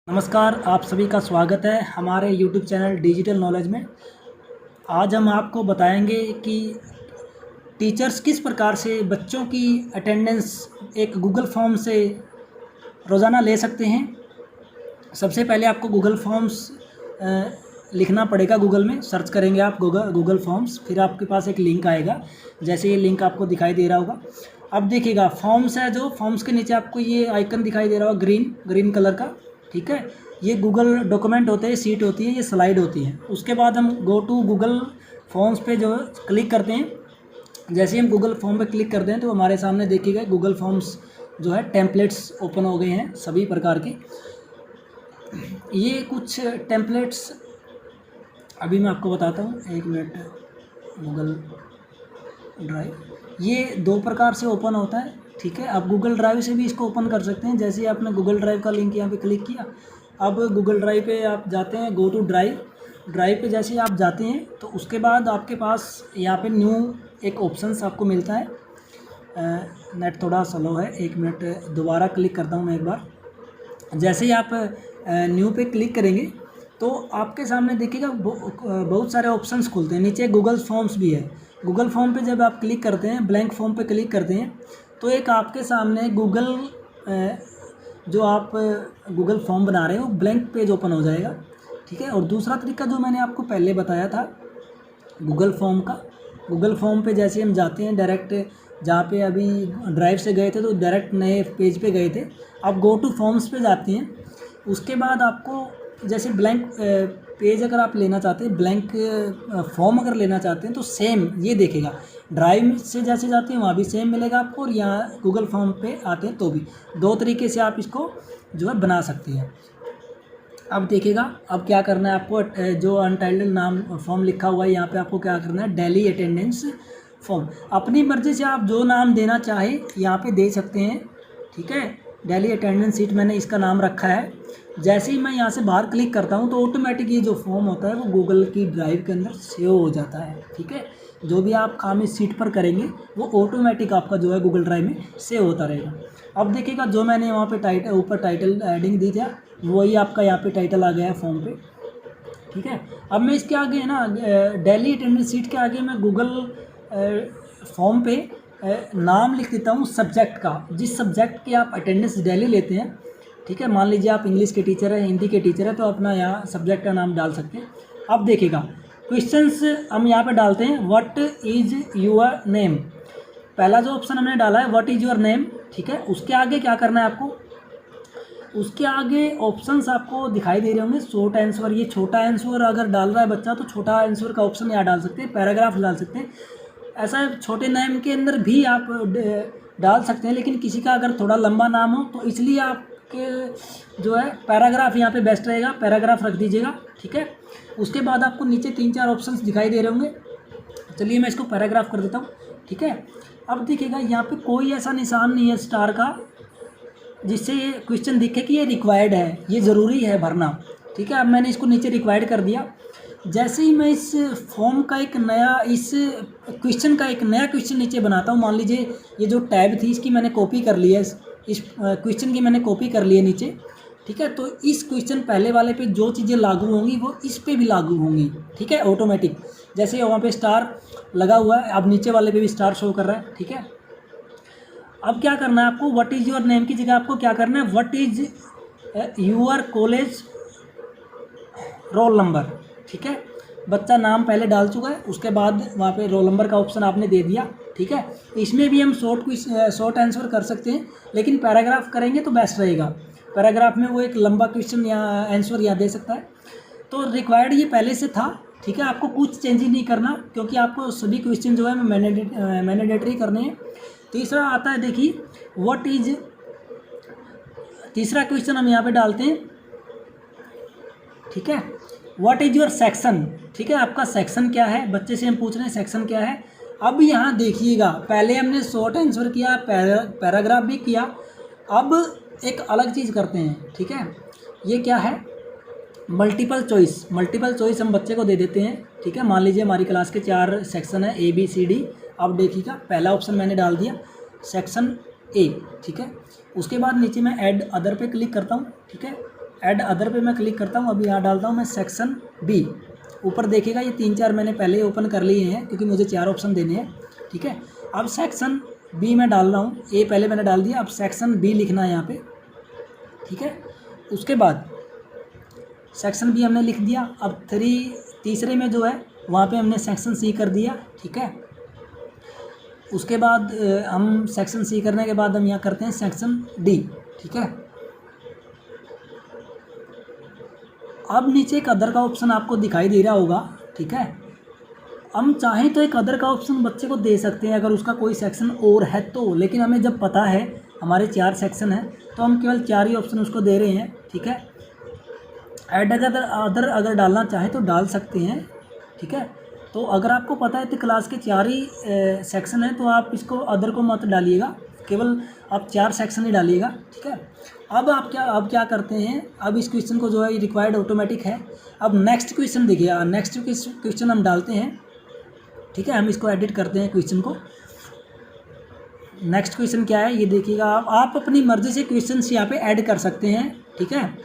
नमस्कार, आप सभी का स्वागत है हमारे YouTube चैनल डिजिटल नॉलेज में। आज हम आपको बताएंगे कि टीचर्स किस प्रकार से बच्चों की अटेंडेंस एक गूगल फॉर्म से रोज़ाना ले सकते हैं। सबसे पहले आपको गूगल फॉर्म्स लिखना पड़ेगा। गूगल में सर्च करेंगे आप गूगल फॉर्म्स, फिर आपके पास एक लिंक आएगा। जैसे ये लिंक आपको दिखाई दे रहा होगा, अब देखिएगा फॉर्म्स है, जो फॉर्म्स के नीचे आपको ये आइकन दिखाई दे रहा होगा ग्रीन कलर का। ठीक है, ये गूगल डॉक्यूमेंट होते हैं, सीट होती है, ये स्लाइड होती है। उसके बाद हम गो टू गूगल फॉर्म्स पे जो क्लिक करते हैं। जैसे ही हम गूगल फॉर्म पे क्लिक करते हैं तो हमारे सामने देखिएगा गूगल फॉर्म्स जो है टेम्पलेट्स ओपन हो गए हैं सभी प्रकार के। ये कुछ टेम्पलेट्स अभी मैं आपको बताता हूँ, एक मिनट। गूगल ड्राइव ये दो प्रकार से ओपन होता है। ठीक है, आप गूगल ड्राइव से भी इसको ओपन कर सकते हैं। जैसे ही आपने गूगल ड्राइव का लिंक यहाँ पे क्लिक किया, अब गूगल ड्राइव पे आप जाते हैं, गो टू ड्राइव पे जैसे ही आप जाते हैं तो उसके बाद आपके पास यहाँ पे न्यू एक ऑप्शंस आपको मिलता है। नेट थोड़ा स्लो है, एक मिनट दोबारा क्लिक करता हूँ मैं एक बार। जैसे ही आप न्यू पे क्लिक करेंगे तो आपके सामने देखिएगा बहुत सारे ऑप्शंस खुलते हैं। नीचे गूगल फॉर्म्स भी है। गूगल फॉर्म पे जब आप क्लिक करते हैं, ब्लैंक फॉर्म पे क्लिक करते हैं तो एक आपके सामने गूगल जो आप गूगल फॉर्म बना रहे हो ब्लैंक पेज ओपन हो जाएगा। ठीक है, और दूसरा तरीका जो मैंने आपको पहले बताया था गूगल फॉर्म का, गूगल फॉर्म पे जैसे हम जाते हैं डायरेक्ट, जहाँ पे अभी ड्राइव से गए थे तो डायरेक्ट नए पेज पे गए थे, आप गो टू फॉर्म्स पे जाते हैं। उसके बाद आपको जैसे ब्लैंक पेज अगर आप लेना चाहते हैं, ब्लैंक फॉर्म अगर लेना चाहते हैं तो सेम ये देखेगा। ड्राइव से जैसे जाते हैं वहाँ भी सेम मिलेगा आपको, और यहाँ गूगल फॉर्म पे आते हैं तो भी। दो तरीके से आप इसको जो है बना सकते हैं। अब देखिएगा, अब क्या करना है आपको, जो अनटाइटल्ड नाम फॉर्म लिखा हुआ है यहाँ पे आपको क्या करना है, डेली अटेंडेंस फॉर्म। अपनी मर्ज़ी से आप जो नाम देना चाहे यहाँ पे दे सकते हैं। ठीक है, डेली अटेंडेंस शीट मैंने इसका नाम रखा है। जैसे ही मैं यहाँ से बाहर क्लिक करता हूँ तो ऑटोमेटिक ये जो फॉर्म होता है वो गूगल की ड्राइव के अंदर सेव हो जाता है। ठीक है, जो भी आप काम इस सीट पर करेंगे वो ऑटोमेटिक आपका जो है गूगल ड्राइव में सेव होता रहेगा। अब देखिएगा, जो मैंने वहाँ पे ऊपर टाइटल एडिंग दी था वही आपका यहाँ पे टाइटल आ गया है फॉर्म पे। ठीक है, अब मैं इसके आगे है ना, डेली अटेंडेंस शीट के आगे मैं गूगल फॉर्म पे नाम लिख देता हूँ सब्जेक्ट का, जिस सब्जेक्ट की आप अटेंडेंस डेली लेते हैं। ठीक है, मान लीजिए आप इंग्लिश के टीचर हैं, हिंदी के टीचर हैं, तो अपना यहाँ सब्जेक्ट का नाम डाल सकते हैं। अब देखिएगा क्वेश्चंस हम यहाँ पे डालते हैं, व्हाट इज़ योर नेम। पहला जो ऑप्शन हमने डाला है व्हाट इज़ योर नेम। ठीक है, उसके आगे क्या करना है आपको, उसके आगे ऑप्शंस आपको दिखाई दे रहे होंगे। शॉर्ट आंसर, ये छोटा आंसर अगर डाल रहा है बच्चा तो छोटा आंसर का ऑप्शन यहाँ डाल सकते हैं, पैराग्राफ डाल सकते हैं। ऐसा छोटे नाम के अंदर भी आप डाल सकते हैं, लेकिन किसी का अगर थोड़ा लंबा नाम हो तो इसलिए आपके जो है पैराग्राफ यहाँ पे बेस्ट रहेगा, पैराग्राफ रख दीजिएगा। ठीक है, उसके बाद आपको नीचे 3-4 ऑप्शंस दिखाई दे रहे होंगे। चलिए मैं इसको पैराग्राफ कर देता हूँ। ठीक है, अब देखिएगा यहाँ पे कोई ऐसा निशान नहीं है स्टार का जिससे ये क्वेश्चन दिखे कि ये रिक्वायर्ड है, ये ज़रूरी है भरना। ठीक है, अब मैंने इसको नीचे रिक्वायर्ड कर दिया। जैसे ही मैं इस फॉर्म का एक नया, इस क्वेश्चन का एक नया क्वेश्चन नीचे बनाता हूँ, मान लीजिए ये जो टैब थी इसकी मैंने कॉपी कर ली है, इस क्वेश्चन की मैंने कॉपी कर ली है नीचे। ठीक है, तो इस क्वेश्चन पहले वाले पे जो चीज़ें लागू होंगी वो इस पे भी लागू होंगी। ठीक है, ऑटोमेटिक। जैसे वहाँ पे स्टार लगा हुआ है, अब नीचे वाले पे भी स्टार शो कर रहा है। ठीक है, अब क्या करना है आपको, व्हाट इज़ योर नेम की जगह आपको क्या करना है, what is your college roll number. ठीक है, बच्चा नाम पहले डाल चुका है, उसके बाद वहाँ पे रोल नंबर का ऑप्शन आपने दे दिया। ठीक है, इसमें भी हम शॉर्ट आंसर कर सकते हैं, लेकिन पैराग्राफ करेंगे तो बेस्ट रहेगा। पैराग्राफ में वो एक लंबा क्वेश्चन या आंसर यहाँ दे सकता है। तो रिक्वायर्ड ये पहले से था। ठीक है, आपको कुछ चेंज नहीं करना, क्योंकि आपको सभी क्वेश्चन जो है मैंडेटरी करने हैं। तीसरा आता है, देखिए व्हाट इज, तीसरा क्वेश्चन हम यहाँ पे डालते हैं। ठीक है, व्हाट इज योर सेक्शन। ठीक है, आपका सेक्शन क्या है, बच्चे से हम पूछ रहे हैं सेक्शन क्या है। अब यहाँ देखिएगा, पहले हमने शॉर्ट आंसर किया, पैराग्राफ भी किया, अब एक अलग चीज़ करते हैं। ठीक है, ये क्या है, मल्टीपल चॉइस। मल्टीपल चॉइस हम बच्चे को दे देते हैं। ठीक है, मान लीजिए हमारी क्लास के 4 सेक्शन है, ABCD। अब देखिएगा, पहला ऑप्शन मैंने डाल दिया सेक्शन A। ठीक है, उसके बाद नीचे मैं ऐड अदर पे क्लिक करता हूँ। ठीक है, ऐड अदर पे मैं क्लिक करता हूँ। अभी यहाँ डालता हूँ मैं सेक्शन बी। ऊपर देखिएगा ये 3-4 मैंने पहले ही ओपन कर लिए हैं क्योंकि मुझे 4 ऑप्शन देने हैं, ठीक है। अब सेक्शन बी में डाल रहा हूँ, ए पहले मैंने डाल दिया, अब सेक्शन बी लिखना है यहाँ पे, ठीक है। उसके बाद सेक्शन बी हमने लिख दिया। अब तीसरे में जो है वहाँ पे हमने सेक्शन सी कर दिया, ठीक है। उसके बाद हम सेक्शन सी करने के बाद हम यहाँ करते हैं सेक्शन डी, ठीक है। अब नीचे एक अदर का ऑप्शन आपको दिखाई दे रहा होगा, ठीक है। हम चाहें तो एक अदर का ऑप्शन बच्चे को दे सकते हैं अगर उसका कोई सेक्शन और है तो, लेकिन हमें जब पता है हमारे 4 सेक्शन हैं तो हम केवल 4 ही ऑप्शन उसको दे रहे हैं, ठीक है। ऐड अदर अगर डालना चाहें तो डाल सकते हैं, ठीक है। तो अगर आपको पता है तो क्लास के 4 ही सेक्शन हैं तो आप इसको अदर को मत डालिएगा, केवल आप 4 सेक्शन ही डालिएगा, ठीक है। अब क्या करते हैं, अब इस क्वेश्चन को जो है रिक्वायर्ड ऑटोमेटिक है। अब नेक्स्ट क्वेश्चन देखिए, नेक्स्ट क्वेश्चन हम डालते हैं, ठीक है। हम इसको एडिट करते हैं क्वेश्चन को। नेक्स्ट क्वेश्चन क्या है ये देखिएगा, आप अपनी मर्जी से क्वेश्चंस यहाँ पे ऐड कर सकते हैं, ठीक है।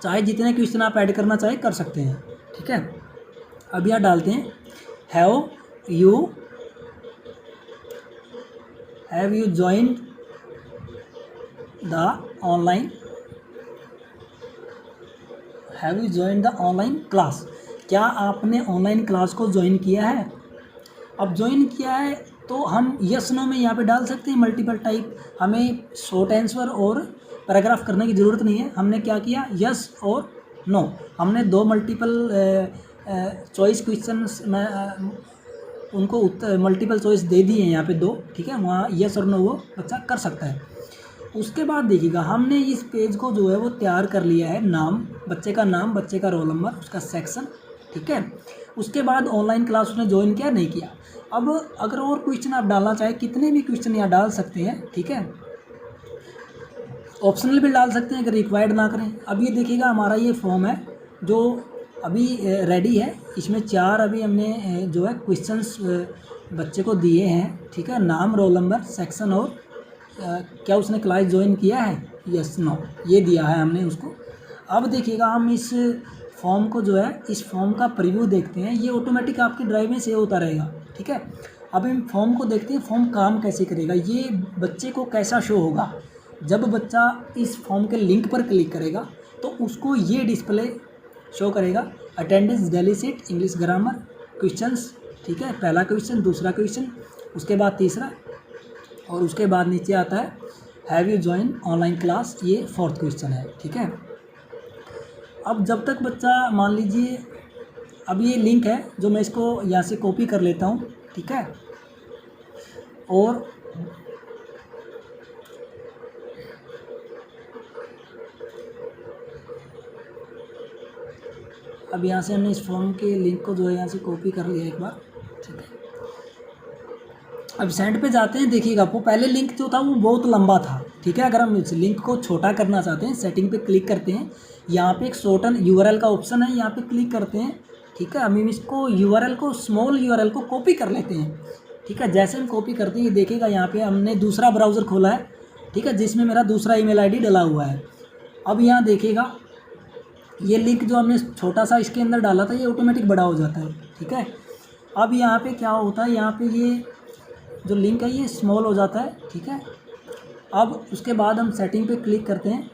चाहे जितने क्वेश्चन आप ऐड करना चाहे कर सकते हैं, ठीक है। अब यहाँ डालते हैं have you joined the online class, क्या आपने ऑनलाइन क्लास को ज्वाइन किया है। अब ज्वाइन किया है तो हम यस नो में यहाँ पे डाल सकते हैं मल्टीपल टाइप, हमें शॉर्ट आंसर और पैराग्राफ करने की ज़रूरत नहीं है। हमने क्या किया, यस और नो, हमने 2 मल्टीपल चॉइस क्वेश्चंस में उनको मल्टीपल चॉइस दे दिए हैं यहाँ पे 2, ठीक है। वहाँ यस और नो वो बच्चा कर सकता है। उसके बाद देखिएगा हमने इस पेज को जो है वो तैयार कर लिया है, नाम, बच्चे का नाम, बच्चे का रोल नंबर, उसका सेक्शन, ठीक है। उसके बाद ऑनलाइन क्लास उसने ज्वाइन किया नहीं किया। अब अगर और क्वेश्चन आप डालना चाहें, कितने भी क्वेश्चन यहाँ डाल सकते हैं, ठीक है। ऑप्शनल भी डाल सकते हैं अगर रिक्वायर्ड ना करें। अब ये देखिएगा हमारा ये फॉर्म है जो अभी रेडी है, इसमें 4 अभी हमने जो है क्वेश्चंस बच्चे को दिए हैं, ठीक है। नाम, रोल नंबर, सेक्शन और क्या उसने क्लास ज्वाइन किया है, यस नो, ये दिया है हमने उसको। अब देखिएगा हम इस फॉर्म को जो है, इस फॉर्म का प्रीव्यू देखते हैं, ये ऑटोमेटिक आपकी ड्राइव में सेव होता रहेगा, ठीक है। अब हम फॉर्म को देखते हैं, फॉर्म काम कैसे करेगा, ये बच्चे को कैसा शो होगा। जब बच्चा इस फॉर्म के लिंक पर क्लिक करेगा तो उसको ये डिस्प्ले शो करेगा, attendance, daily seat, English grammar, questions, ठीक है। पहला क्वेश्चन, दूसरा क्वेश्चन, उसके बाद तीसरा, और उसके बाद नीचे आता है have you join online class, ये 4th क्वेश्चन है, ठीक है। अब जब तक बच्चा, मान लीजिए अब ये लिंक है जो मैं इसको यहाँ से कॉपी कर लेता हूँ, ठीक है। और अब यहाँ से हमने इस फॉर्म के लिंक को जो है यहाँ से कॉपी कर लिया एक बार, ठीक है। अब सेंड पे जाते हैं, देखिएगा वो पहले लिंक जो था वो बहुत लंबा था, ठीक है। अगर हम इस लिंक को छोटा करना चाहते हैं, सेटिंग पे क्लिक करते हैं, यहाँ पे एक शॉर्टन यूआरएल का ऑप्शन है, यहाँ पे क्लिक करते हैं, ठीक है। हम इसको यूआरएल को, स्मॉल यूआरएल को कॉपी कर लेते हैं, ठीक है। जैसे हम कॉपी करते हैं, देखिएगा यहाँ पे हमने दूसरा ब्राउज़र खोला है, ठीक है, जिसमें मेरा दूसरा ईमेल आईडी डला हुआ है। अब यहाँ देखिएगा ये लिंक जो हमने छोटा सा इसके अंदर डाला था ये ऑटोमेटिक बड़ा हो जाता है, ठीक है। अब यहाँ पे क्या होता है, यहाँ पे ये जो लिंक है ये स्मॉल हो जाता है, ठीक है। अब उसके बाद हम सेटिंग पे क्लिक करते हैं,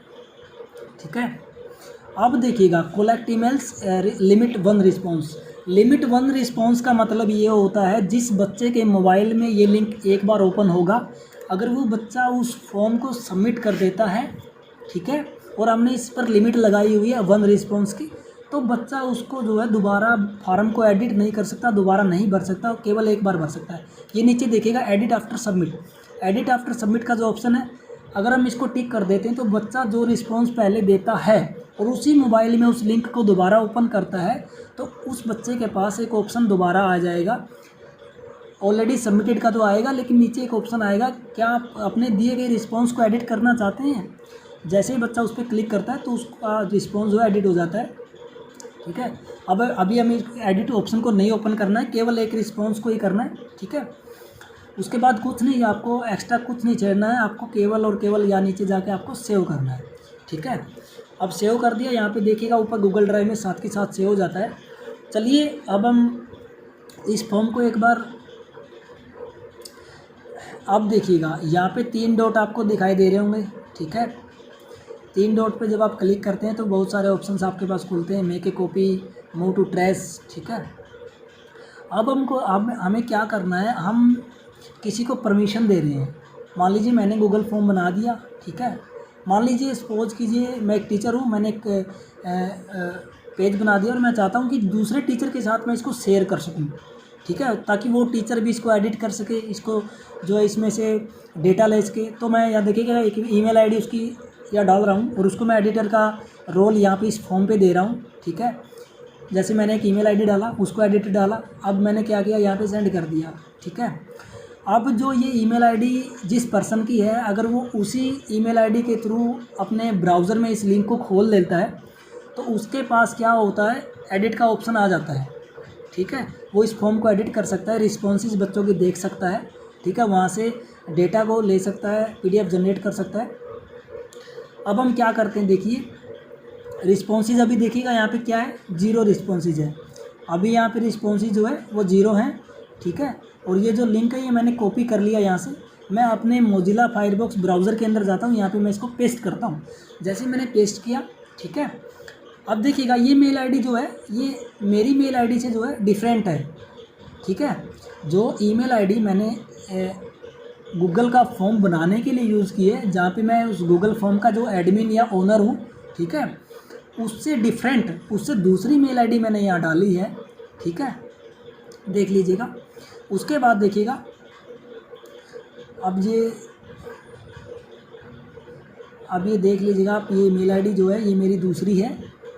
ठीक है। अब देखिएगा collect emails, limit 1 response. Limit 1 response का मतलब ये होता है जिस बच्चे के मोबाइल में ये लिंक एक बार ओपन होगा, अगर वो बच्चा उस फॉर्म को सबमिट कर देता है, ठीक है, और हमने इस पर लिमिट लगाई हुई है 1 रिस्पॉन्स की, तो बच्चा उसको जो है दोबारा फॉर्म को एडिट नहीं कर सकता, दोबारा नहीं भर सकता, केवल एक बार भर सकता है। ये नीचे देखिएगा edit after submit, edit after submit का जो ऑप्शन है, अगर हम इसको टिक कर देते हैं तो बच्चा जो रिस्पॉन्स पहले देता है और उसी मोबाइल में उस लिंक को दोबारा ओपन करता है तो उस बच्चे के पास एक ऑप्शन दोबारा आ जाएगा, ऑलरेडी सबमिटेड का तो आएगा, लेकिन नीचे एक ऑप्शन आएगा, क्या आप अपने दिए गए रिस्पॉन्स को एडिट करना चाहते हैं। जैसे ही बच्चा उस पर क्लिक करता है तो उसका रिस्पॉन्स जो है एडिट हो जाता है, ठीक है। अब अभी हमें एडिट ऑप्शन को नहीं ओपन करना है, केवल एक रिस्पॉन्स को ही करना है, ठीक है। उसके बाद कुछ नहीं, आपको एक्स्ट्रा कुछ नहीं छेड़ना है, आपको केवल और केवल यहाँ नीचे जाके आपको सेव करना है, ठीक है। अब सेव कर दिया, यहाँ पे देखिएगा ऊपर गूगल ड्राइव में साथ के साथ सेव हो जाता है। चलिए अब हम इस फॉर्म को एक बार, अब देखिएगा यहाँ पे 3 डॉट आपको दिखाई दे रहे होंगे, ठीक है। 3 डॉट पे जब आप क्लिक करते हैं तो बहुत सारे ऑप्शंस आपके पास खुलते हैं, make a copy, move to trash, ठीक है। अब हमें क्या करना है, हम किसी को परमिशन दे रहे हैं। मान लीजिए मैंने गूगल फॉर्म बना दिया, ठीक है। मान लीजिए सपोज कीजिए मैं एक टीचर हूँ, मैंने एक पेज बना दिया और मैं चाहता हूँ कि दूसरे टीचर के साथ मैं इसको शेयर कर सकूँ, ठीक है, ताकि वो टीचर भी इसको एडिट कर सके, इसको जो है इसमें से डेटा ले सके। तो मैं यहाँ देखिएगा एक ईमेल आईडी उसकी या डाल रहा हूँ और उसको मैं एडिटर का रोल यहाँ पे इस फॉर्म पे दे रहा हूँ, ठीक है। जैसे मैंने एक ईमेल आईडी डाला, उसको एडिटर डाला, अब मैंने क्या किया, यहाँ पे सेंड कर दिया, ठीक है। अब जो ये ईमेल आईडी जिस पर्सन की है, अगर वो उसी ईमेल आईडी के थ्रू अपने ब्राउज़र में इस लिंक को खोल लेता है तो उसके पास क्या होता है, एडिट का ऑप्शन आ जाता है, ठीक है। वो इस फॉर्म को एडिट कर सकता है, रिस्पॉन्सेज बच्चों के देख सकता है, ठीक है, वहाँ से डेटा को ले सकता है, पीडीएफ जनरेट कर सकता है। अब हम क्या करते हैं, देखिए रिस्पॉन्सेज अभी देखिएगा यहाँ पे क्या है, 0 रिस्पॉन्सेज है। अभी यहाँ पे रिस्पॉन्सेज जो है वो 0 हैं, ठीक है। और ये जो लिंक है ये मैंने कॉपी कर लिया यहाँ से, मैं अपने मोजिला फायरफॉक्स ब्राउज़र के अंदर जाता हूँ, यहाँ पे मैं इसको पेस्ट करता हूँ। जैसे मैंने पेस्ट किया, ठीक है, अब देखिएगा ये मेल आईडी जो है ये मेरी मेल आईडी से जो है डिफरेंट है, ठीक है। जो ईमेल आईडी मैंने गूगल का फॉर्म बनाने के लिए यूज़ की है, जहाँ पे मैं उस गूगल फॉर्म का जो एडमिन या ओनर हूँ, ठीक है, उससे डिफरेंट, उससे दूसरी मेल आईडी मैंने यहाँ डाली है, ठीक है, देख लीजिएगा। उसके बाद देखिएगा अब ये देख लीजिएगा आप, ये मेल आईडी जो है ये मेरी दूसरी है,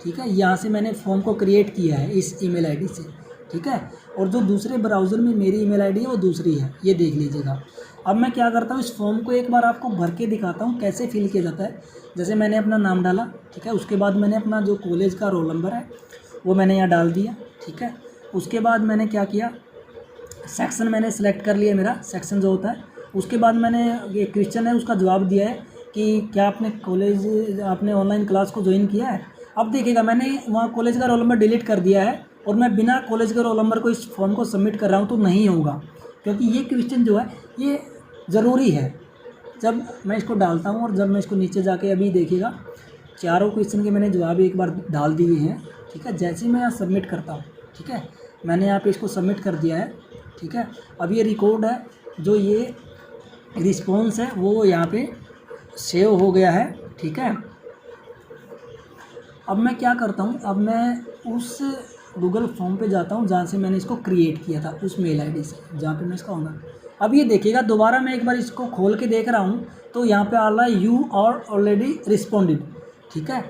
ठीक है। यहाँ से मैंने फॉर्म को क्रिएट किया है इस ईमेल आईडी से, ठीक है। और जो दूसरे ब्राउज़र में मेरी ईमेल आईडी है वो दूसरी है, ये देख लीजिएगा। अब मैं क्या करता हूँ, इस फॉर्म को एक बार आपको भर के दिखाता हूँ कैसे फिल किया जाता है। जैसे मैंने अपना नाम डाला, ठीक है, उसके बाद मैंने अपना जो कॉलेज का रोल नंबर है वो मैंने यहाँ डाल दिया, ठीक है। उसके बाद मैंने क्या किया, सेक्शन मैंने सेलेक्ट कर लिया, मेरा सेक्शन जो होता है। उसके बाद मैंने ये क्वेश्चन है उसका जवाब दिया है कि क्या आपने ऑनलाइन क्लास को ज्वाइन किया है। अब देखिएगा मैंने वहाँ कॉलेज का रोल नंबर डिलीट कर दिया है और मैं बिना कॉलेज के रोल नंबर को इस फॉर्म को सबमिट कर रहा हूँ तो नहीं होगा, क्योंकि ये क्वेश्चन जो है ये ज़रूरी है। जब मैं इसको डालता हूँ और जब मैं इसको नीचे जाके अभी देखिएगा चारों क्वेश्चन के मैंने जवाब एक बार डाल दिए हैं, ठीक है। जैसे मैं यहाँ सबमिट करता हूँ, ठीक है, मैंने यहाँ पे इसको सबमिट कर दिया है, ठीक है। अब ये रिकॉर्ड है, जो ये रिस्पॉन्स है वो यहाँ पे सेव हो गया है, ठीक है। अब मैं क्या करता हूँ, अब मैं उस गूगल फॉर्म पे जाता हूँ जहाँ से मैंने इसको क्रिएट किया था, उस मेल आईडी से जहाँ पे मैं इसका ओनर। अब ये देखिएगा दोबारा मैं एक बार इसको खोल के देख रहा हूँ तो यहाँ पे आ रहा है यू आर ऑलरेडी रिस्पॉन्डेड, ठीक है,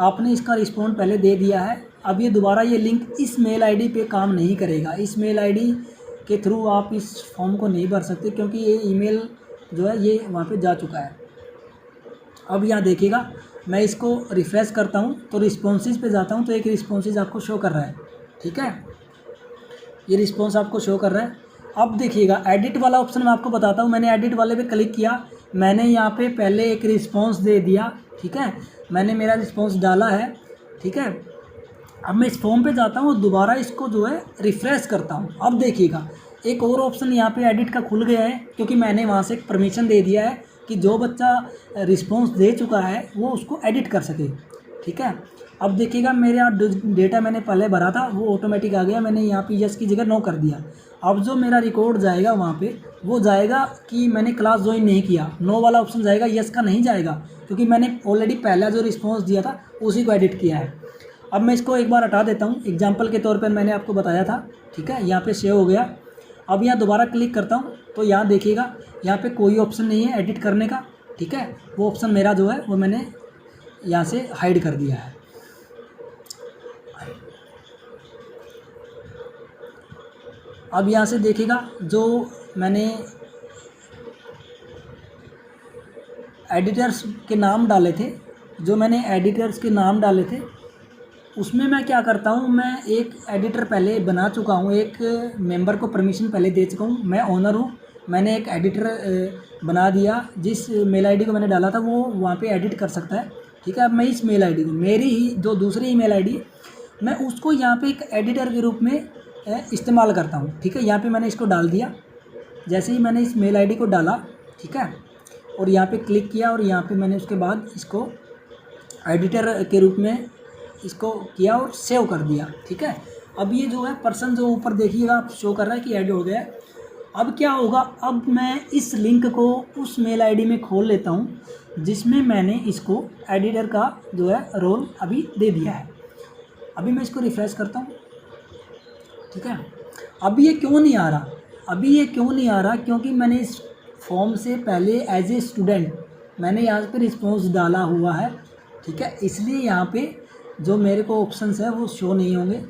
आपने इसका रिस्पॉन्ड पहले दे दिया है। अब ये दोबारा ये लिंक इस मेल आईडी पे काम नहीं करेगा, इस मेल आईडी के थ्रू आप इस फॉर्म को नहीं भर सकते, क्योंकि ये ईमेल जो है ये वहाँ पे जा चुका है। अब यहाँ देखिएगा मैं इसको रिफ़्रेश करता हूँ तो रिस्पॉन्सेज पे जाता हूँ तो एक रिस्पॉन्सेज आपको शो कर रहा है, ठीक है, ये रिस्पॉन्स आपको शो कर रहा है। अब देखिएगा एडिट वाला ऑप्शन मैं आपको बताता हूँ, मैंने एडिट वाले पे क्लिक किया, मैंने यहाँ पे पहले एक रिस्पॉन्स दे दिया, ठीक है, मैंने मेरा रिस्पॉन्स डाला है, ठीक है। अब मैं इस फॉर्म पे जाता हूँ, दोबारा इसको जो है रिफ़्रेश करता हूँ। अब देखिएगा एक और ऑप्शन यहाँ पे एडिट का खुल गया है, क्योंकि मैंने वहाँ से एक परमिशन दे दिया है कि जो बच्चा रिस्पॉन्स दे चुका है वो उसको एडिट कर सके, ठीक है। अब देखिएगा मेरे यहाँ डेटा मैंने पहले भरा था वो ऑटोमेटिक आ गया, मैंने यहाँ पे यस की जगह नो कर दिया। अब जो मेरा रिकॉर्ड जाएगा वहाँ पे वो जाएगा कि मैंने क्लास ज्वाइन नहीं किया, नो वाला ऑप्शन जाएगा, यस का नहीं जाएगा, क्योंकि मैंने ऑलरेडी पहला जो रिस्पॉन्स दिया था उसी को एडिट किया है। अब मैं इसको एक बार हटा देता हूँ, एग्जाम्पल के तौर पर मैंने आपको बताया था, ठीक है, यहाँ पर सेव हो गया। अब यहाँ दोबारा क्लिक करता हूँ तो यहाँ देखिएगा यहाँ पे कोई ऑप्शन नहीं है एडिट करने का, ठीक है, वो ऑप्शन मेरा जो है वो मैंने यहाँ से हाइड कर दिया है। अब यहाँ से देखिएगा जो मैंने एडिटर्स के नाम डाले थे, उसमें मैं क्या करता हूँ, मैं एक एडिटर पहले बना चुका हूँ, एक मेंबर को परमिशन पहले दे चुका हूँ, मैं ओनर हूँ, मैंने एक एडिटर बना दिया, जिस मेल आईडी को मैंने डाला था वो वहाँ पे एडिट कर सकता है, ठीक है। अब मैं इस मेल आईडी को, मेरी ही जो दूसरी ईमेल आईडी, मैं उसको यहाँ पे एक एडिटर के रूप में इस्तेमाल करता हूँ। ठीक है, यहाँ पे मैंने इसको डाल दिया। जैसे ही मैंने इस मेल आईडी को डाला, ठीक है, और यहाँ पे क्लिक किया और यहाँ पे मैंने उसके बाद इसको एडिटर के रूप में इसको किया और सेव कर दिया। ठीक है, अब ये जो है पर्सन जो ऊपर देखिएगा आप शो कर रहा है कि ऐड हो गया है। अब क्या होगा, अब मैं इस लिंक को उस मेल आईडी में खोल लेता हूँ जिसमें मैंने इसको एडिटर का जो है रोल अभी दे दिया है। अभी मैं इसको रिफ्रेश करता हूँ। ठीक है, अभी ये क्यों नहीं आ रहा, अभी ये क्यों नहीं आ रहा, क्योंकि मैंने इस फॉर्म से पहले एज ए स्टूडेंट मैंने यहाँ पे रिस्पॉन्स डाला हुआ है। ठीक है, इसलिए यहाँ पे जो मेरे को ऑप्शंस है वो शो नहीं होंगे।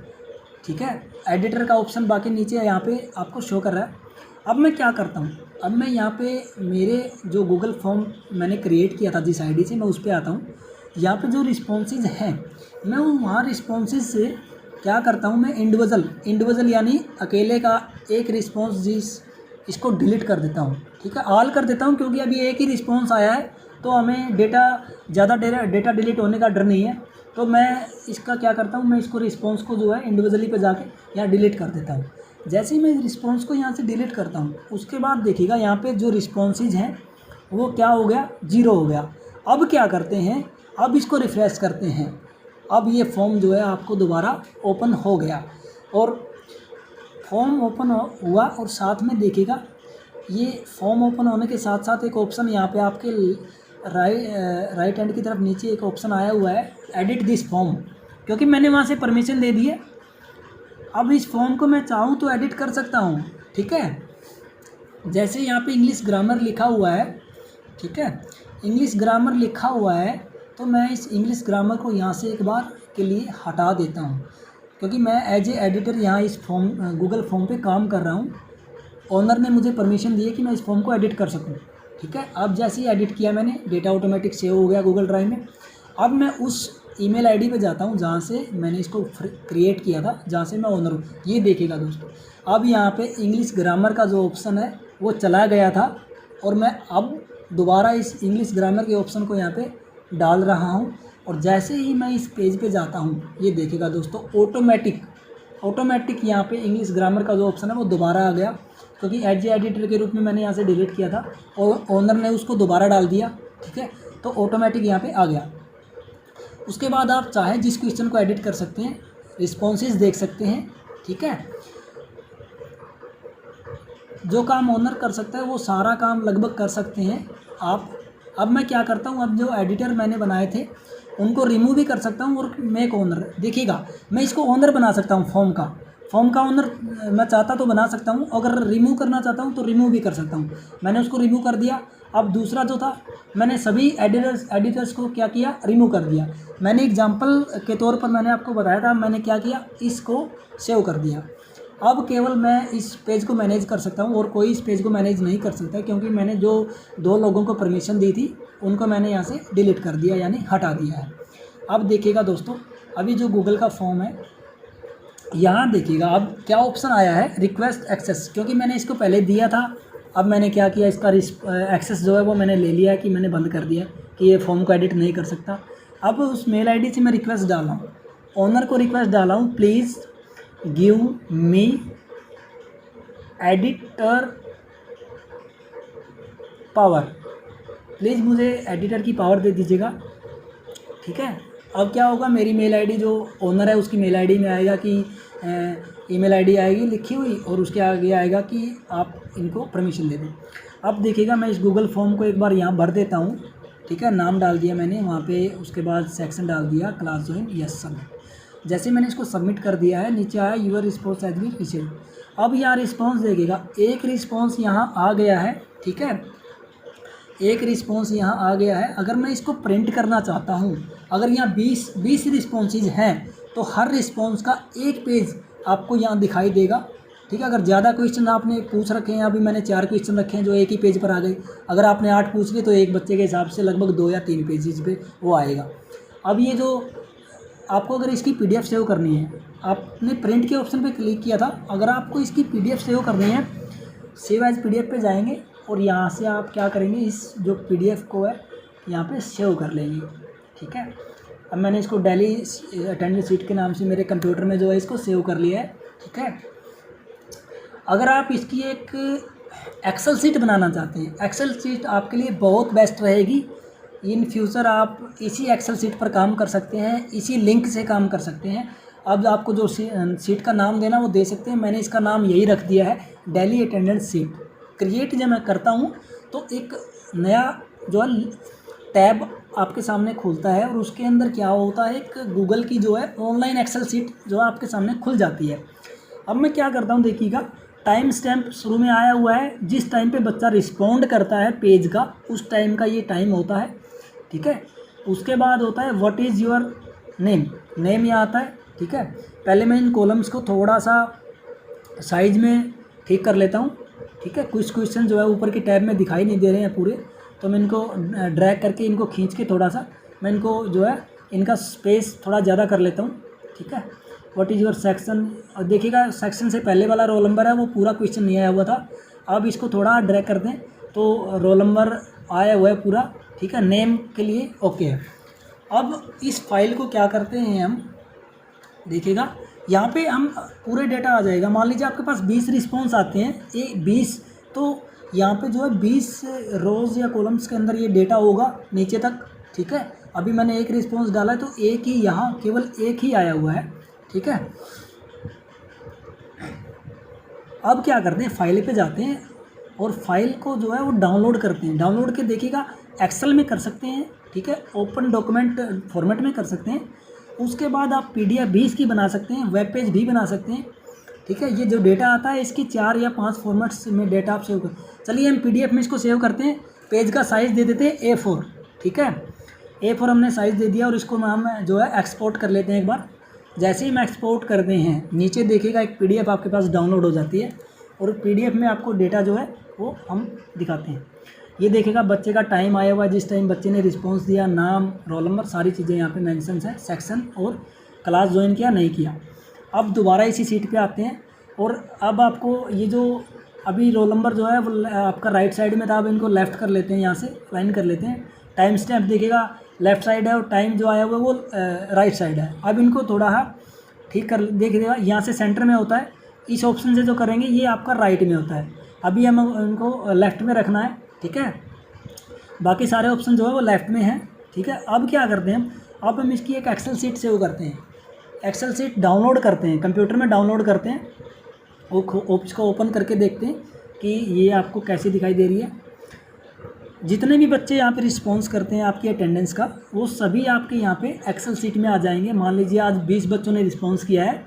ठीक है, एडिटर का ऑप्शन बाकी नीचे यहाँ पे आपको शो कर रहा है। अब मैं क्या करता हूँ, अब मैं यहाँ पे मेरे जो गूगल फॉर्म मैंने क्रिएट किया था जिस आईडी से, मैं उस पर आता हूँ। यहाँ पे जो रिस्पॉन्सेज हैं, मैं वहाँ रिस्पॉन्सेज से क्या करता हूँ, मैं इंडिविजुअल यानी अकेले का एक रिस्पॉन्स इसको डिलीट कर देता हूँ। ठीक है, ऑल कर देता हूँ, क्योंकि अभी एक ही रिस्पॉन्स आया है तो हमें ज़्यादा डेटा डिलीट होने का डर नहीं है। तो मैं इसका क्या करता हूँ, मैं इसको रिस्पॉन्स को जो है इंडिविजुअली पे जाके यहाँ डिलीट कर देता हूँ। जैसे ही मैं रिस्पॉन्स को यहाँ से डिलीट करता हूँ, उसके बाद देखिएगा यहाँ पे जो रिस्पॉन्सेज हैं वो क्या हो गया, 0 हो गया। अब क्या करते हैं, अब इसको रिफ़्रेश करते हैं। अब ये फॉर्म जो है आपको दोबारा ओपन हो गया, और फॉर्म ओपन हुआ और साथ में देखिएगा ये फॉर्म ओपन होने के साथ साथ एक ऑप्शन यहाँ पे आपके राइट हैंड की तरफ नीचे एक ऑप्शन आया हुआ है, एडिट दिस फॉर्म, क्योंकि मैंने वहाँ से परमिशन दे दी है। अब इस फॉर्म को मैं चाहूँ तो एडिट कर सकता हूँ। ठीक है, जैसे यहाँ पे इंग्लिश ग्रामर लिखा हुआ है, ठीक है, इंग्लिश ग्रामर लिखा हुआ है, तो मैं इस इंग्लिश ग्रामर को यहाँ से एक बार के लिए हटा देता हूँ, क्योंकि मैं एज ए एडिटर यहाँ इस फॉर्म गूगल फॉर्म पे काम कर रहा हूँ। ओनर ने मुझे परमिशन दी है कि मैं इस फॉर्म को एडिट कर सकूँ। ठीक है, अब जैसे ही एडिट किया मैंने, डेटा ऑटोमेटिक सेव हो गया गूगल ड्राइव में। अब मैं उस ईमेल आईडी पे जाता हूँ जहाँ से मैंने इसको क्रिएट किया था, जहाँ से मैं ओनर हूँ। ये देखिएगा दोस्तों, अब यहाँ पे इंग्लिश ग्रामर का जो ऑप्शन है वो चला गया था, और मैं अब दोबारा इस इंग्लिश ग्रामर के ऑप्शन को यहाँ पे डाल रहा हूँ। और जैसे ही मैं इस पेज पे जाता हूँ, ये देखिएगा दोस्तों, ऑटोमेटिक यहाँ पे इंग्लिश ग्रामर का जो ऑप्शन है वो दोबारा आ गया, क्योंकि एज ए एडिटर के रूप में मैंने यहाँ से डिलीट किया था और ओनर ने उसको दोबारा डाल दिया। ठीक है, तो ऑटोमेटिक यहाँ पे आ गया। उसके बाद आप चाहे जिस क्वेश्चन को एडिट कर सकते हैं, रिस्पॉन्सेज देख सकते हैं। ठीक है, जो काम ओनर कर सकता है वो सारा काम लगभग कर सकते हैं आप। अब मैं क्या करता हूँ, अब जो एडिटर मैंने बनाए थे उनको रिमूव भी कर सकता हूँ और मेक ओनर, देखिएगा मैं इसको ओनर बना सकता हूँ। फॉर्म का ओनर मैं चाहता तो बना सकता हूँ, अगर रिमूव करना चाहता हूँ तो रिमूव भी कर सकता हूँ। मैंने उसको रिमूव कर दिया। अब दूसरा जो था, मैंने सभी एडिटर्स को क्या किया, रिमूव कर दिया। मैंने एग्जांपल के तौर पर मैंने आपको बताया था, मैंने क्या किया, इसको सेव कर दिया। अब केवल मैं इस पेज को मैनेज कर सकता हूँ और कोई इस पेज को मैनेज नहीं कर सकता, क्योंकि मैंने जो 2 लोगों को परमिशन दी थी उनको मैंने यहाँ से डिलीट कर दिया, यानी हटा दिया है। अब देखिएगा दोस्तों, अभी जो गूगल का फॉर्म है, यहाँ देखिएगा अब क्या ऑप्शन आया है, रिक्वेस्ट एक्सेस, क्योंकि मैंने इसको पहले दिया था। अब मैंने क्या किया, इसका एक्सेस जो है वो मैंने ले लिया है, कि मैंने बंद कर दिया कि ये फॉर्म को एडिट नहीं कर सकता। अब उस मेल आईडी से मैं रिक्वेस्ट डाला हूँ, ओनर को रिक्वेस्ट डाला हूँ, please give me editor power, please मुझे एडिटर की पावर दे दीजिएगा। ठीक है, अब क्या होगा, मेरी मेल आईडी जो ओनर है उसकी मेल आईडी में आएगा कि ईमेल आईडी आएगी लिखी हुई, और उसके आगे आएगा कि आप इनको परमिशन दे दें। अब देखिएगा मैं इस गूगल फॉर्म को एक बार यहाँ भर देता हूँ। ठीक है, नाम डाल दिया मैंने वहाँ पे, उसके बाद सेक्शन डाल दिया, क्लास ज्वाइन, यस सबमिट। जैसे मैंने इसको सबमिट कर दिया है, नीचे आया your response has been received. अब यहाँ रिस्पॉन्स देखिएगा, एक रिस्पॉन्स यहाँ आ गया है। ठीक है, एक रिस्पॉन्स यहाँ आ गया है। अगर मैं इसको प्रिंट करना चाहता हूँ, अगर यहाँ 20 रिस्पॉन्सेज हैं तो हर रिस्पॉन्स का एक पेज आपको यहाँ दिखाई देगा। ठीक है, अगर ज़्यादा क्वेश्चन आपने पूछ रखे हैं, अभी मैंने 4 क्वेश्चन रखे हैं जो एक ही पेज पर आ गए, अगर आपने 8 पूछ लिए तो एक बच्चे के हिसाब से लगभग 2 या 3 पेजेस पे वो आएगा। अब ये जो आपको अगर इसकी PDF सेव करनी है, आपने प्रिंट के ऑप्शन पे क्लिक किया था, अगर आपको इसकी PDF सेव करनी है, सेव एज PDF पे जाएंगे और यहाँ से आप क्या करेंगे, इस जो PDF को है यहाँ पे सेव कर लेंगे। ठीक है। अब मैंने इसको डेली अटेंडेंस शीट के नाम से मेरे कंप्यूटर में जो है इसको सेव कर लिया है, ठीक है। अगर आप इसकी एक एक्सेल शीट बनाना चाहते हैं, एक्सेल शीट आपके लिए बहुत बेस्ट रहेगी। इन फ्यूचर आप इसी एक्सेल शीट पर काम कर सकते हैं, इसी लिंक से काम कर सकते हैं। अब आपको जो शीट का नाम देना वो दे सकते हैं। मैंने इसका नाम यही रख दिया है, डेली अटेंडेंस शीट। क्रिएट जब मैं करता हूँ तो एक नया जो है टैब आपके सामने खुलता है और उसके अंदर क्या होता है, एक गूगल की जो है ऑनलाइन एक्सेल शीट जो है आपके सामने खुल जाती है। अब मैं क्या करता हूँ, देखिएगा टाइम स्टैम्प शुरू में आया हुआ है, जिस टाइम पे बच्चा रिस्पॉन्ड करता है पेज का उस टाइम का ये टाइम होता है, ठीक है। उसके बाद होता है what is your name, name यहाँ आता है, ठीक है। पहले मैं इन कॉलम्स को थोड़ा सा साइज में ठीक कर लेता हूँ, ठीक है। कुछ क्वेश्चन जो है ऊपर की टैब में दिखाई नहीं दे रहे हैं पूरे, तो मैं इनको ड्रैग करके इनको खींच के थोड़ा सा मैं इनको जो है इनका स्पेस थोड़ा ज़्यादा कर लेता हूँ, ठीक है। व्हाट इज़ योर सेक्शन, और देखिएगा सेक्शन से पहले वाला रोल नंबर है वो पूरा क्वेश्चन नहीं आया हुआ था। अब इसको थोड़ा ड्रैग कर दें तो रोल नंबर आया हुआ है पूरा, ठीक है। नेम के लिए ओके है। अब इस फाइल को क्या करते हैं हम, देखिएगा यहाँ पे हम पूरे डेटा आ जाएगा। मान लीजिए आपके पास 20 रिस्पॉन्स आते हैं, ये 20, तो यहाँ पे जो है 20 रोज़ या कॉलम्स के अंदर ये डेटा होगा नीचे तक, ठीक है। अभी मैंने एक रिस्पॉन्स डाला है तो एक ही यहाँ केवल एक ही आया हुआ है, ठीक है। अब क्या करते हैं, फाइल पे जाते हैं और फाइल को जो है वो डाउनलोड करते हैं। डाउनलोड के देखिएगा एक्सेल में कर सकते हैं, ठीक है, ओपन डॉक्यूमेंट फॉर्मेट में कर सकते हैं। उसके बाद आप PDF भी इसकी बना सकते हैं, वेब पेज भी बना सकते हैं, ठीक है। ये जो डेटा आता है इसकी 4 या 5 फॉर्मेट्स में डेटा आप सेव कर, चलिए हम PDF में इसको सेव करते हैं। पेज का साइज़ दे देते हैं A4, ठीक है। A4 हमने साइज़ दे दिया और इसको हम जो है एक्सपोर्ट कर लेते हैं एक बार। जैसे ही हम एक्सपोर्ट करते हैं नीचे देखिएगा एक PDF आपके पास डाउनलोड हो जाती है और PDF में आपको डेटा जो है वो हम दिखाते हैं। ये देखिएगा बच्चे का टाइम आया हुआ है, जिस टाइम बच्चे ने रिस्पॉन्स दिया, नाम, रोल नंबर, सारी चीज़ें यहाँ पे मेंशन है, सेक्शन और क्लास ज्वाइन किया नहीं किया। अब दोबारा इसी सीट पे आते हैं और अब आपको ये जो अभी रोल नंबर जो है वो आपका राइट साइड में था, अब इनको लेफ़्ट कर लेते हैं, यहाँ से लाइन कर लेते हैं। टाइम स्टैम्प देखिएगा लेफ़्ट साइड है और टाइम जो आया हुआ है वो राइट साइड है। अब इनको थोड़ा ठीक कर देखिएगा, यहाँ से सेंटर में होता है, इस ऑप्शन से जो करेंगे ये आपका राइट में होता है। अभी हम इनको लेफ़्ट में रखना है, ठीक है। बाकी सारे ऑप्शन जो है वो लेफ़्ट में हैं, ठीक है। अब क्या करते हैं, अब हम इसकी एक एक्सेल शीट सेव करते हैं। एक्सेल शीट डाउनलोड करते हैं, कंप्यूटर में डाउनलोड करते हैं, उसको ओपन करके देखते हैं कि ये आपको कैसी दिखाई दे रही है। जितने भी बच्चे यहाँ पे रिस्पॉन्स करते हैं आपकी अटेंडेंस का, वो सभी आपके यहाँ पे एक्सेल शीट में आ जाएंगे। मान लीजिए आज 20 बच्चों ने रिस्पॉन्स किया है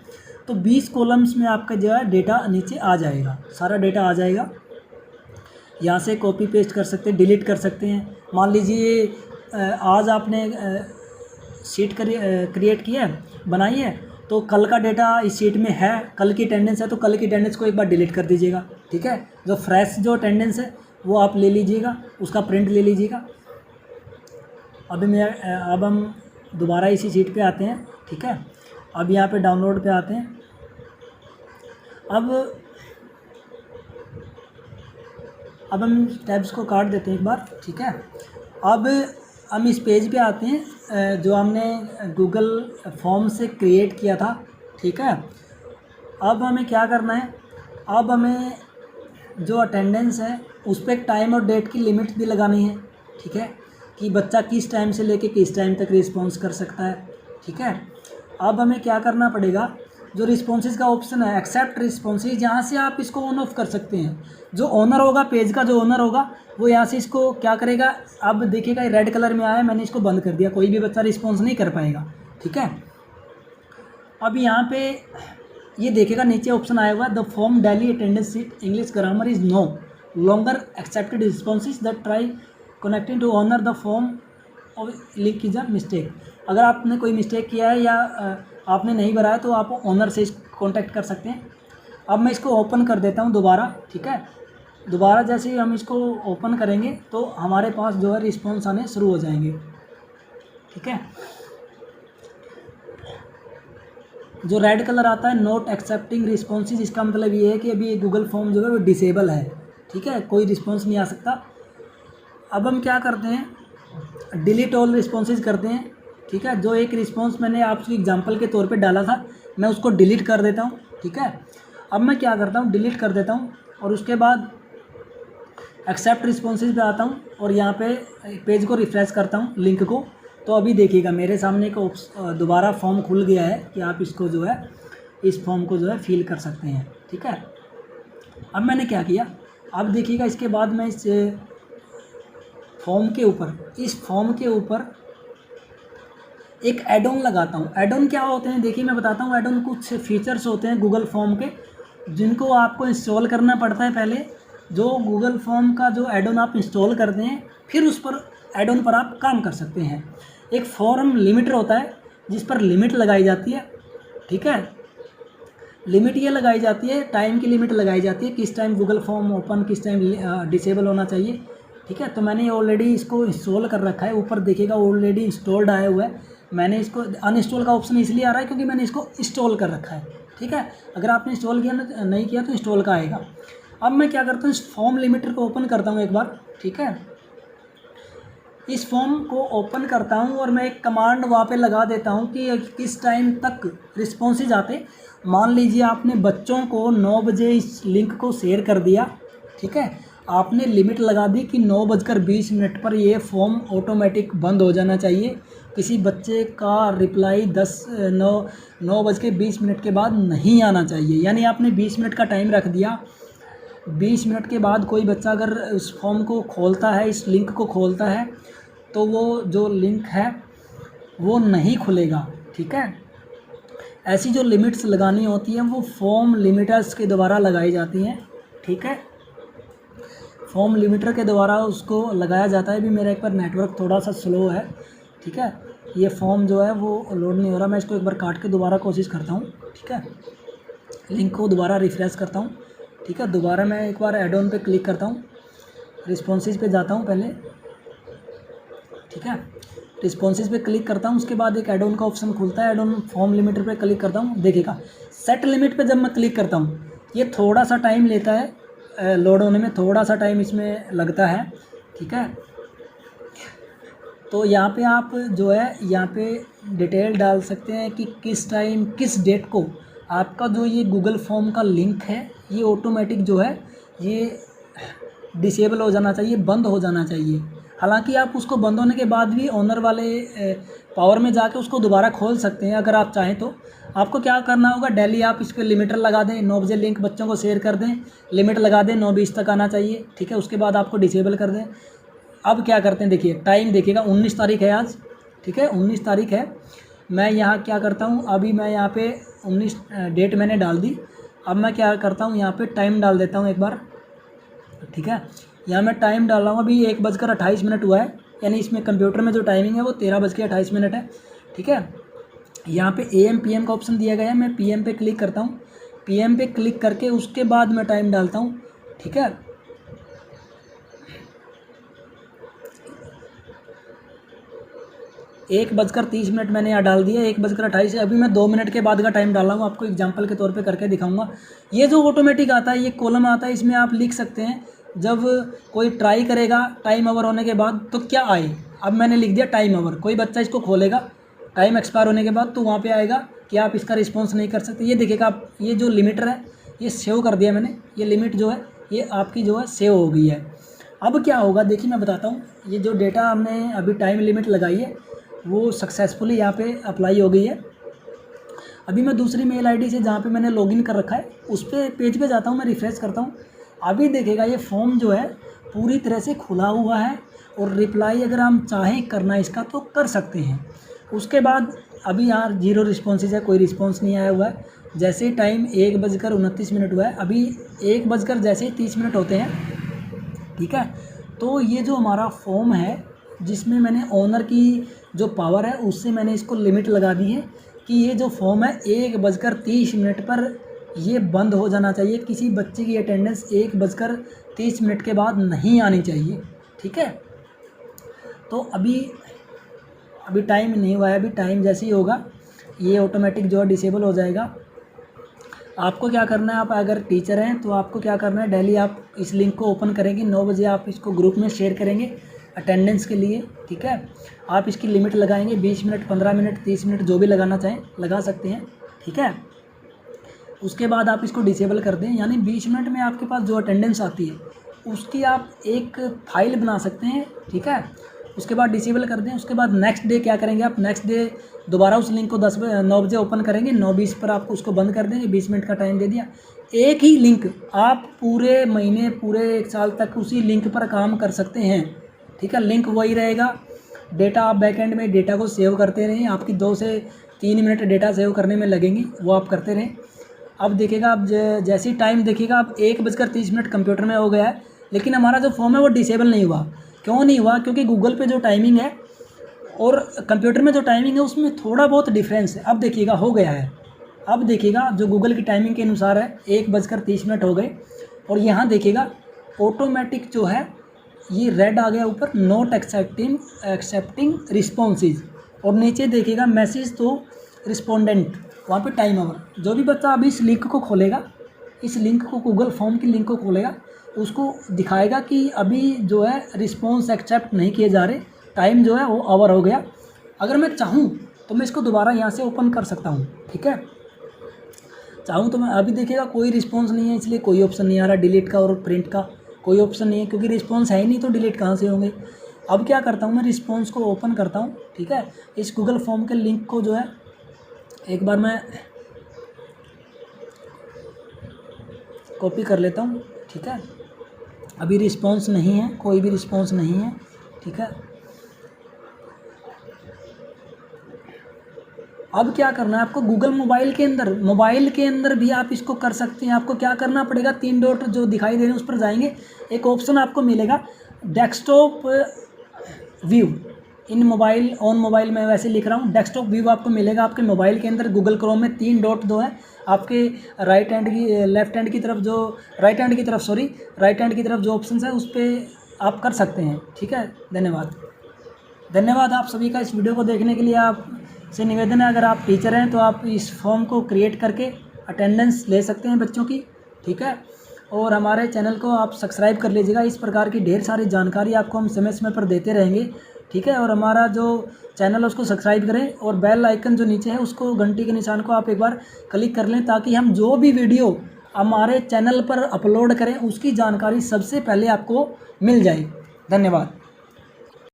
तो 20 कॉलम्स में आपका जो है डेटा नीचे आ जाएगा, सारा डेटा आ जाएगा। यहाँ से कॉपी पेस्ट कर सकते हैं, डिलीट कर सकते हैं। मान लीजिए आज आपने शीट क्रिएट किया है, बनाई है, तो कल का डेटा इस शीट में है, कल की अटेंडेंस है तो कल की अटेंडेंस को एक बार डिलीट कर दीजिएगा, ठीक है। जो फ्रेश जो अटेंडेंस है वो आप ले लीजिएगा, उसका प्रिंट ले लीजिएगा। अब हम दोबारा इसी शीट पे आते हैं, ठीक है। अब यहाँ पे डाउनलोड पे आते हैं। अब हम टैब्स को काट देते हैं एक बार, ठीक है। अब हम इस पेज पे आते हैं जो हमने गूगल फॉर्म से क्रिएट किया था, ठीक है। अब हमें क्या करना है, अब हमें जो अटेंडेंस है उस पर एक टाइम और डेट की लिमिट भी लगानी है, ठीक है, कि बच्चा किस टाइम से लेके किस टाइम तक रिस्पॉन्स कर सकता है, ठीक है। अब हमें क्या करना पड़ेगा, जो रिस्पॉन्सेज का ऑप्शन है एक्सेप्ट रिस्पॉन्सेज, यहाँ से आप इसको ऑन ऑफ कर सकते हैं। जो ओनर होगा, पेज का जो ओनर होगा, वो यहाँ से इसको क्या करेगा, अब देखिएगा रेड कलर में आया है, मैंने इसको बंद कर दिया, कोई भी बच्चा रिस्पॉन्स नहीं कर पाएगा, ठीक है। अब यहाँ पे ये देखिएगा नीचे ऑप्शन आया हुआ है, the form daily attendance sheet English grammar is no longer accepted responses that try connecting to owner the form और लिंक इज अ मिस्टेक। अगर आपने कोई मिस्टेक किया है या आपने नहीं भरा है तो आप ऑनर से कॉन्टैक्ट कर सकते हैं। अब मैं इसको ओपन कर देता हूँ दोबारा, ठीक है। दोबारा जैसे ही हम इसको ओपन करेंगे तो हमारे पास जो है रिस्पॉन्स आने शुरू हो जाएंगे, ठीक है। जो रेड कलर आता है नॉट एक्सेप्टिंग रिस्पॉन्सेज, इसका मतलब ये है कि अभी गूगल फॉर्म जो है वो डिसेबल है, ठीक है, कोई रिस्पॉन्स नहीं आ सकता। अब हम क्या करते हैं, डिलीट ऑल रिस्पॉन्सेज करते हैं, ठीक है। जो एक रिस्पॉन्स मैंने आपको एग्जांपल के तौर पे डाला था, मैं उसको डिलीट कर देता हूँ, ठीक है। अब मैं क्या करता हूँ, डिलीट कर देता हूँ और उसके बाद एक्सेप्ट रिस्पॉन्सेज पे आता हूँ और यहाँ पे पेज को रिफ्रेश करता हूँ लिंक को। तो अभी देखिएगा मेरे सामने एक दोबारा फॉर्म खुल गया है कि आप इसको जो है, इस फॉर्म को जो है फिल कर सकते हैं, ठीक है। अब मैंने क्या किया, अब देखिएगा इसके बाद मैं इस फॉर्म के ऊपर एक ऐड ऑन लगाता हूँ। ऐड ऑन क्या होते हैं देखिए मैं बताता हूँ। ऐड ऑन कुछ फीचर्स होते हैं गूगल फॉर्म के, जिनको आपको इंस्टॉल करना पड़ता है पहले। जो गूगल फॉर्म का जो ऐड ऑन आप इंस्टॉल करते हैं, फिर उस पर ऐड ऑन पर आप काम कर सकते हैं। एक फॉर्म लिमिटर होता है जिस पर लिमिट लगाई जाती है, ठीक है। लिमिट ये लगाई जाती है, टाइम की लिमिट लगाई जाती है, किस टाइम गूगल फॉर्म ओपन, किस टाइम डिसेबल होना चाहिए, ठीक है। तो मैंने ऑलरेडी इसको इंस्टॉल कर रखा है। ऊपर देखिएगा ऑलरेडी इंस्टॉल्ड आया हुआ है। मैंने इसको अनइंस्टॉल का ऑप्शन इसलिए आ रहा है क्योंकि मैंने इसको इंस्टॉल कर रखा है, ठीक है। अगर आपने इंस्टॉल किया नहीं किया तो इंस्टॉल का आएगा। अब मैं क्या करता हूँ, इस फॉर्म लिमिटर को ओपन करता हूँ एक बार, ठीक है। इस फॉर्म को ओपन करता हूँ और मैं एक कमांड वहाँ पे लगा देता हूँ कि किस टाइम तक रिस्पॉन्सेज आते। मान लीजिए आपने बच्चों को 9 बजे इस लिंक को शेयर कर दिया, ठीक है। आपने लिमिट लगा दी कि 9:20 पर ये फॉर्म ऑटोमेटिक बंद हो जाना चाहिए। किसी बच्चे का रिप्लाई 9:20 के बाद नहीं आना चाहिए। यानी आपने 20 मिनट का टाइम रख दिया। 20 मिनट के बाद कोई बच्चा अगर उस फॉर्म को खोलता है, इस लिंक को खोलता है, तो वो जो लिंक है वो नहीं खुलेगा, ठीक है। ऐसी जो लिमिट्स लगानी होती हैं वो फॉर्म लिमिटर्स के द्वारा लगाई जाती हैं, ठीक है। फॉर्म लिमिटर के द्वारा उसको लगाया जाता है। भी मेरा एक बार नेटवर्क थोड़ा सा स्लो है, ठीक है। ये फॉर्म जो है वो लोड नहीं हो रहा। मैं इसको एक बार काट के दोबारा कोशिश करता हूँ, ठीक है। लिंक को दोबारा रिफ्रेश करता हूँ, ठीक है। दोबारा मैं एक बार ऐड ऑन पे क्लिक करता हूँ, रिस्पॉन्सेज पे जाता हूँ पहले, ठीक है। रिस्पॉन्सेज पे क्लिक करता हूँ, उसके बाद एक ऐड ऑन का ऑप्शन खुलता है। ऐड ऑन फॉर्म लिमिटर पे क्लिक करता हूँ। देखिएगा सेट लिमिट पे जब मैं क्लिक करता हूँ, ये थोड़ा सा टाइम लेता है, लोड होने में थोड़ा सा टाइम इसमें लगता है, ठीक है। तो यहाँ पे आप जो है यहाँ पे डिटेल डाल सकते हैं कि किस टाइम, किस डेट को आपका जो ये गूगल फॉर्म का लिंक है ये ऑटोमेटिक जो है ये डिसेबल हो जाना चाहिए, बंद हो जाना चाहिए। हालांकि आप उसको बंद होने के बाद भी ओनर वाले पावर में जाके उसको दोबारा खोल सकते हैं अगर आप चाहें तो। आपको क्या करना होगा, डेली आप इस पर लिमिटर लगा दें, 9 बजे लिंक बच्चों को शेयर कर दें, लिमिट लगा दें 9:20 तक आना चाहिए, ठीक है। उसके बाद आपको डिसेबल कर दें। अब क्या करते हैं, देखिए टाइम देखिएगा 19 तारीख है आज, ठीक है, 19 तारीख है। मैं यहाँ क्या करता हूँ, अभी मैं यहाँ पे 19 डेट मैंने डाल दी। अब मैं क्या करता हूँ, यहाँ पे टाइम डाल देता हूँ एक बार, ठीक है। यहाँ मैं टाइम डाल रहा हूँ, अभी 1:28 हुआ है, यानी इसमें कंप्यूटर में जो टाइमिंग है वो 13:28 है, ठीक है। यहाँ पे AM PM का ऑप्शन दिया गया है। मैं PM पे क्लिक करता हूँ। PM पे क्लिक करके उसके बाद मैं टाइम डालता हूँ, ठीक है। 1:30 मैंने यहाँ डाल दिया, 1:28। अभी मैं 2 मिनट के बाद का टाइम डाल रहा हूँ, आपको एग्जांपल के तौर पे करके दिखाऊंगा। ये जो ऑटोमेटिक आता है, ये कॉलम आता है, इसमें आप लिख सकते हैं जब कोई ट्राई करेगा टाइम ओवर होने के बाद तो क्या आए। अब मैंने लिख दिया टाइम ओवर। कोई बच्चा इसको खोलेगा टाइम एक्सपायर होने के बाद तो वहाँ पे आएगा कि आप इसका रिस्पॉन्स नहीं कर सकते। ये देखिएगा आप, ये जो लिमिटर है ये सेव कर दिया मैंने, ये लिमिट जो है ये आपकी जो है सेव हो गई है। अब क्या होगा देखिए मैं बताता हूँ। ये जो डेटा हमने अभी टाइम लिमिट लगाई है वो सक्सेसफुली यहाँ पे अप्लाई हो गई है। अभी मैं दूसरी मेल आईडी से जहाँ पे मैंने लॉगिन कर रखा है उस पर पेज पे जाता हूँ, मैं रिफ्रेश करता हूँ। अभी देखिएगा ये फॉर्म जो है पूरी तरह से खुला हुआ है और रिप्लाई अगर हम चाहें करना इसका तो कर सकते हैं। उसके बाद अभी यहाँ 0 रिस्पॉन्सेज है, कोई रिस्पॉन्स नहीं आया हुआ है। जैसे ही टाइम 1:29 हुआ है, अभी 1 जैसे ही 30 मिनट होते हैं, ठीक है। तो ये जो हमारा फॉर्म है जिसमें मैंने ओनर की जो पावर है उससे मैंने इसको लिमिट लगा दी है कि ये जो फॉर्म है 1:30 पर ये बंद हो जाना चाहिए। किसी बच्चे की अटेंडेंस 1:30 के बाद नहीं आनी चाहिए, ठीक है। तो अभी टाइम नहीं हुआ है, अभी टाइम जैसे ही होगा ये ऑटोमेटिक जो है डिसेबल हो जाएगा। आपको क्या करना है, आप अगर टीचर हैं तो आपको क्या करना है, डेली आप इस लिंक को ओपन करेंगे, 9 बजे आप इसको ग्रुप में शेयर करेंगे। अटेंडेंस के लिए, ठीक है। आप इसकी लिमिट लगाएंगे 20 मिनट, 15 मिनट, 30 मिनट, जो भी लगाना चाहें लगा सकते हैं, ठीक है। उसके बाद आप इसको डिसेबल कर दें, यानी 20 मिनट में आपके पास जो अटेंडेंस आती है उसकी आप एक फाइल बना सकते हैं, ठीक है। उसके बाद डिसेबल कर दें। उसके बाद नेक्स्ट डे क्या करेंगे आप, नेक्स्ट डे दोबारा उस लिंक को 9 बजे ओपन करेंगे, 9:20 पर आपको उसको बंद कर देंगे, 20 मिनट का टाइम दे दिया। एक ही लिंक आप पूरे महीने, पूरे 1 साल तक उसी लिंक पर काम कर सकते हैं, ठीक है। लिंक वही रहेगा, डेटा आप बैकएंड में डेटा को सेव करते रहें, आपकी 2 से 3 मिनट डेटा सेव करने में लगेंगे, वो आप करते रहें। अब देखिएगा, आप जैसे ही टाइम देखिएगा, अब 1:30 कंप्यूटर में हो गया है, लेकिन हमारा जो फॉर्म है वो डिसेबल नहीं हुआ। क्यों नहीं हुआ? क्योंकि गूगल पे जो टाइमिंग है और कंप्यूटर में जो टाइमिंग है उसमें थोड़ा बहुत डिफरेंस है। अब देखिएगा हो गया है, अब देखिएगा जो गूगल की टाइमिंग के अनुसार है 1:30 हो गए, और यहाँ देखिएगा ऑटोमेटिक जो है ये रेड आ गया ऊपर, नॉट एक्सेप्टिंग रिस्पॉन्सेज, और नीचे देखिएगा मैसेज तो रिस्पोंडेंट, वहाँ पे टाइम ओवर। जो भी बच्चा अभी इस लिंक को खोलेगा, इस लिंक को, गूगल फॉर्म की लिंक को खोलेगा, उसको दिखाएगा कि अभी जो है रिस्पॉन्स एक्सेप्ट नहीं किए जा रहे, टाइम जो है वो ओवर हो गया। अगर मैं चाहूँ तो मैं इसको दोबारा यहाँ से ओपन कर सकता हूँ, ठीक है। चाहूँ तो मैं, अभी देखिएगा कोई रिस्पॉन्स नहीं है, इसलिए कोई ऑप्शन नहीं आ रहा डिलीट का और प्रिंट का, कोई ऑप्शन नहीं है, क्योंकि रिस्पॉन्स है ही नहीं तो डिलीट कहाँ से होंगे। अब क्या करता हूँ, मैं रिस्पॉन्स को ओपन करता हूँ, ठीक है। इस गूगल फॉर्म के लिंक को जो है एक बार मैं कॉपी कर लेता हूँ, ठीक है। अभी रिस्पॉन्स नहीं है, कोई भी रिस्पॉन्स नहीं है, ठीक है। अब क्या करना है आपको, गूगल मोबाइल के अंदर भी आप इसको कर सकते हैं। आपको क्या करना पड़ेगा, 3 डॉट जो दिखाई दे रहे हैं उस पर जाएंगे, एक ऑप्शन आपको मिलेगा desktop view in mobile, on mobile में वैसे लिख रहा हूँ, डेस्कटॉप व्यू आपको मिलेगा आपके मोबाइल के अंदर। गूगल क्रोम में 3 डॉट जो है आपके राइट हैंड की तरफ जो ऑप्शन है उस पर आप कर सकते हैं, ठीक है। धन्यवाद आप सभी का इस वीडियो को देखने के लिए। आप से निवेदन है, अगर आप टीचर हैं तो आप इस फॉर्म को क्रिएट करके अटेंडेंस ले सकते हैं बच्चों की, ठीक है। और हमारे चैनल को आप सब्सक्राइब कर लीजिएगा, इस प्रकार की ढेर सारी जानकारी आपको हम समय समय पर देते रहेंगे, ठीक है। और हमारा जो चैनल है उसको सब्सक्राइब करें, और बेल आइकन जो नीचे है उसको, घंटी के निशान को आप एक बार क्लिक कर लें, ताकि हम जो भी वीडियो हमारे चैनल पर अपलोड करें उसकी जानकारी सबसे पहले आपको मिल जाए। धन्यवाद।